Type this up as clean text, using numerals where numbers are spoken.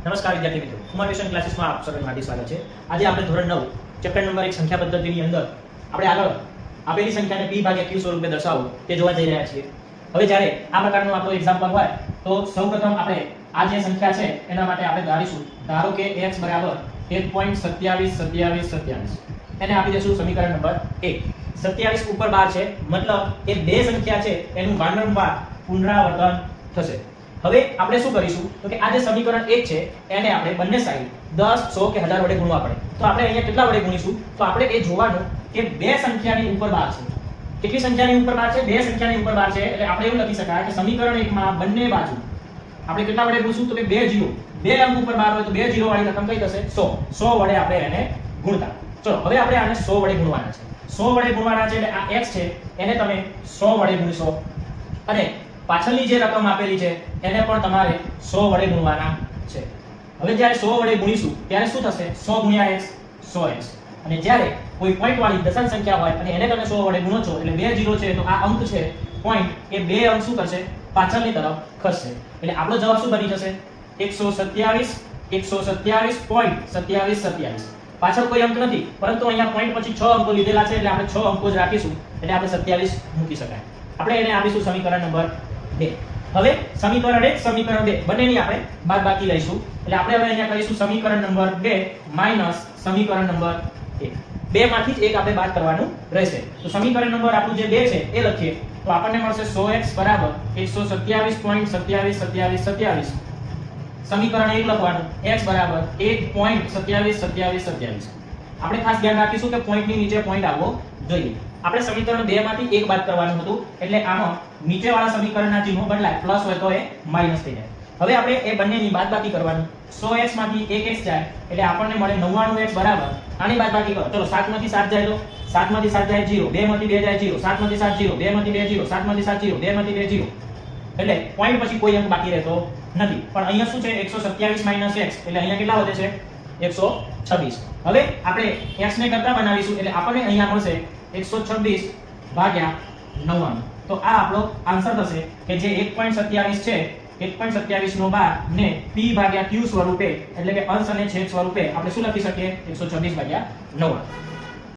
નમસ્કાર વિદ્યાર્થી મિત્રો, ઉમા ટ્યુશન ક્લાસીસમાં આપ સૌનું હાર્દિક સ્વાગત છે। આજે આપણે ધોરણ 9 ચેપ્ટર નંબર 1 સંખ્યા પદ્ધતિની અંદર આપણે આગળ આપેલી સંખ્યાને p ભાગ્યા q સ્વરૂપે દર્શાવવું તે જોવા જઈ રહ્યા છીએ। હવે જ્યારે આ પ્રકારનું આપણો એક્ઝામ્પલ હોય તો સૌપ્રથમ આપણે આ જે સંખ્યા છે એના માટે આપણે ધારીશું, ધારો કે x બરાબર 1.272727 એને આપી દઈશું સમીકરણ નંબર 1। 27 ઉપર 12 છે, મતલબ એ બે સંખ્યા છે એનું વારંવાર પુનરાવર્તન થશે। હવે આપણે શું કરીશું તો કે આ જે સમીકરણ 1 છે એને આપણે બંને સાઈડ 10, 100 કે 1000 વડે ગુણવા પડે। તો આપણે અહીંયા કેટલા વડે ગુણીશું તો આપણે એ જોવાનું કે બે સંખ્યાની ઉપર 12 છે। કેટલી સંખ્યાની ઉપર 12 છે? બે સંખ્યાની ઉપર 12 છે, એટલે આપણે એવું લખી શકાય કે સમીકરણ 1 માં બંને બાજુ આપણે કેટલા વડે ગુણીશું તો કે બે જીરો, બે અંક ઉપર 12 હોય તો બે જીરો વાળી રકમ કઈ થશે? 100 વડે આપણે એને ગુણતા। ચલો હવે આપણે આને 100 વડે ગુણવાના છે। 100 વડે ગુણવાના છે એટલે આ x છે એને તમે 100 વડે ગુણશો અને પાછળની જે રકમ આપેલી છે એને પણ તમારે 100 વડે ગુણવાના છે। હવે જ્યારે 100 વડે ગુણીશું ત્યારે શું થશે? 100 ગુણ્યા x 100x। અને જ્યારે કોઈ પોઈન્ટ વાળી દશાંશ સંખ્યા હોય અને એને તમે 100 વડે ગુણો છો એટલે બે જીરો છે તો આ અંક છે પોઈન્ટ એ બે અંક શું કરશે? પાછળની તરફ ખસશે। એટલે આપણો જવાબ શું બની જશે? 127.27 પાછળ કોઈ અંક નથી, પરંતુ અહીંયા પોઈન્ટ પછી 6 અંકો લીધેલા છે એટલે આપણે 6 અંકો જ રાખીશું, એટલે આપણે 27 મૂકી શકાય। આપણે એને આપીશું સમીકરણ નંબર 2। હવે સમીકરણ 1 સમીકરણ 2 બંનેની આપણે બાદબાકી લઈશું, એટલે આપણે હવે અહીંયા કરીશું સમીકરણ નંબર 2 માઈનસ સમીકરણ નંબર 1। બે માંથી જ એક આપણે બાદ કરવાનું રહેશે। તો સમીકરણ નંબર આપણું જે 2 છે એ લખીએ તો આપણને મળશે 100x બરાબર 127.2727 સમીકરણ 1 લખવાનું x બરાબર 1.272727। આપણે ખાસ ધ્યાન રાખીશું કે પોઈન્ટની નીચે પોઈન્ટ આવવો જોઈએ। આપણે સમીકરણ 2 માંથી એક બાદ કરવાનું હતું, એટલે આમાં નીચેવાળા સમીકરણના ચિહ્નો બદલાય, પ્લસ હોય તો એ માઈનસ થઈ જાય। હવે આપણે એ બંનેની બાદબાકી કરવાની। 100x માંથી 1x જાય એટલે આપણને મળે 99x બરાબર આની બાદબાકી કરો। ચલો 7 માંથી 7 જાય તો 7 માંથી 7 જાય 0, 2 માંથી 2 જાય 0, 7 માંથી 7 0, 2 માંથી 2 0, 7 માંથી 7 0, 2 માંથી 2 0, એટલે પોઈન્ટ પછી કોઈ અંક બાકી રહેતો નથી। પણ અહીંયા શું છે? 127 માઈનસ x એટલે અહીંયા કેટલા વધે છે? 126। હવે આપણે x ને કરતા બનાવીશું એટલે આપણને અહીંયા મળશે 126 ભાગ્યા 99। તો આ આપણો આન્સર થશે કે જે 1.27 છે 1.27 નો 12 ને p ભાગ્યા q સ્વરૂપે એટલે કે અંશ અને છેદ સ્વરૂપે આપણે શું લખી શકીએ? 126 ભાગ્યા 99।